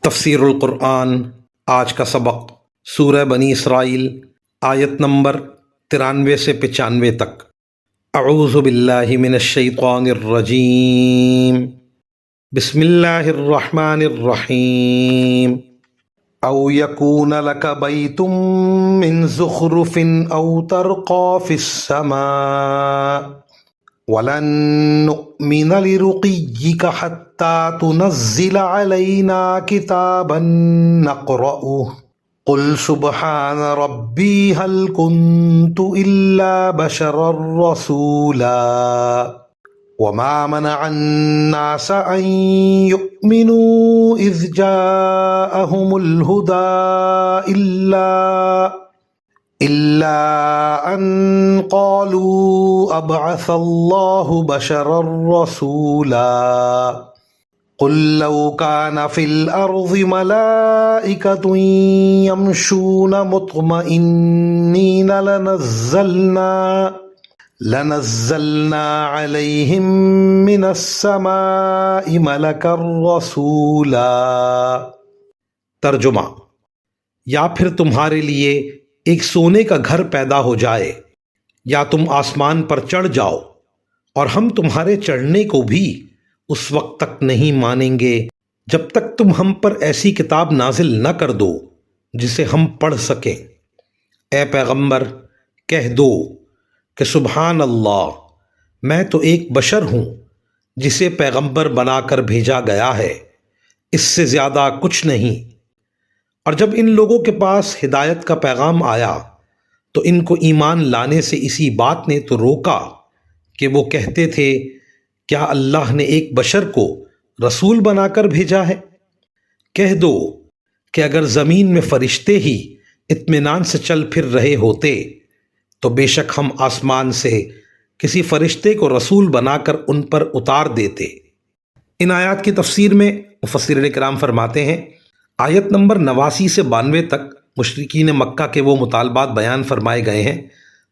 تفسیر القرآن آج کا سبق سورہ بنی اسرائیل آیت نمبر 93 سے 95 تک۔ اعوذ باللہ من الشیطان الرجیم، بسم اللہ الرحمن الرحیم۔ او یکون لک بیت من زخرف او ترقى فی السماء وَلَن نُؤْمِنَ لِرُقِيِّكَ حَتَّى تُنَزِّلَ عَلَيْنَا كِتَابًا نَقْرَؤُهُ قُلْ سُبْحَانَ رَبِّي هَلْ كُنْتُ إِلَّا بَشَرًا رَسُولًا وَمَا مَنَعَ النَّاسَ أَن يُؤْمِنُوا إِذْ جَاءَهُمُ الْهُدَى إلا أن قالوا أبعث الله بشرا رسولا قل لو كان في الأرض ملائكة يمشون مطمئنين لنزلنا عليهم من السماء ملكا رسولا۔ ترجمہ: یا پھر تمہارے لیے ایک سونے کا گھر پیدا ہو جائے، یا تم آسمان پر چڑھ جاؤ، اور ہم تمہارے چڑھنے کو بھی اس وقت تک نہیں مانیں گے جب تک تم ہم پر ایسی کتاب نازل نہ کر دو جسے ہم پڑھ سکیں۔ اے پیغمبر، کہہ دو کہ سبحان اللہ، میں تو ایک بشر ہوں جسے پیغمبر بنا کر بھیجا گیا ہے، اس سے زیادہ کچھ نہیں۔ اور جب ان لوگوں کے پاس ہدایت کا پیغام آیا تو ان کو ایمان لانے سے اسی بات نے تو روکا کہ وہ کہتے تھے، کیا اللہ نے ایک بشر کو رسول بنا کر بھیجا ہے؟ کہہ دو کہ اگر زمین میں فرشتے ہی اطمینان سے چل پھر رہے ہوتے تو بے شک ہم آسمان سے کسی فرشتے کو رسول بنا کر ان پر اتار دیتے۔ ان آیات کی تفسیر میں مفسرین کرام فرماتے ہیں، آیت نمبر 89 سے 92 تک مشرکین مکہ کے وہ مطالبات بیان فرمائے گئے ہیں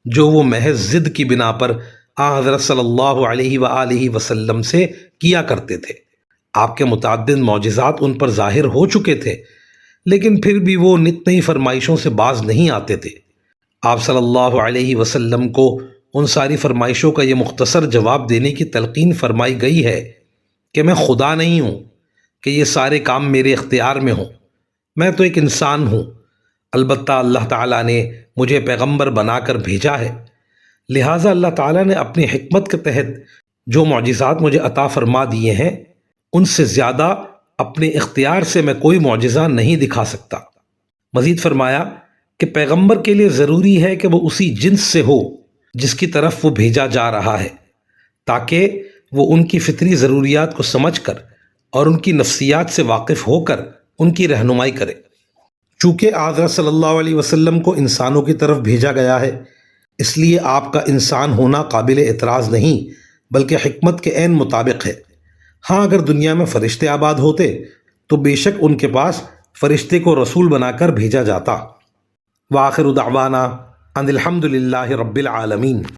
جو وہ محض ضد کی بنا پر حضرت صلی اللہ علیہ وآلہ وسلم سے کیا کرتے تھے۔ آپ کے متعدد معجزات ان پر ظاہر ہو چکے تھے، لیکن پھر بھی وہ نت نئی فرمائشوں سے باز نہیں آتے تھے۔ آپ صلی اللہ علیہ وسلم کو ان ساری فرمائشوں کا یہ مختصر جواب دینے کی تلقین فرمائی گئی ہے کہ میں خدا نہیں ہوں کہ یہ سارے کام میرے اختیار میں ہوں، میں تو ایک انسان ہوں، البتہ اللہ تعالیٰ نے مجھے پیغمبر بنا کر بھیجا ہے، لہٰذا اللہ تعالیٰ نے اپنی حکمت کے تحت جو معجزات مجھے عطا فرما دیے ہیں ان سے زیادہ اپنے اختیار سے میں کوئی معجزہ نہیں دکھا سکتا۔ مزید فرمایا کہ پیغمبر کے لیے ضروری ہے کہ وہ اسی جنس سے ہو جس کی طرف وہ بھیجا جا رہا ہے، تاکہ وہ ان کی فطری ضروریات کو سمجھ کر اور ان کی نفسیات سے واقف ہو کر ان کی رہنمائی کرے۔ چونکہ حضرت صلی اللہ علیہ وسلم کو انسانوں کی طرف بھیجا گیا ہے، اس لیے آپ کا انسان ہونا قابل اعتراض نہیں بلکہ حکمت کے عین مطابق ہے۔ ہاں، اگر دنیا میں فرشتے آباد ہوتے تو بے شک ان کے پاس فرشتے کو رسول بنا کر بھیجا جاتا۔ وآخر دعوانا ان الحمد للہ رب العالمین۔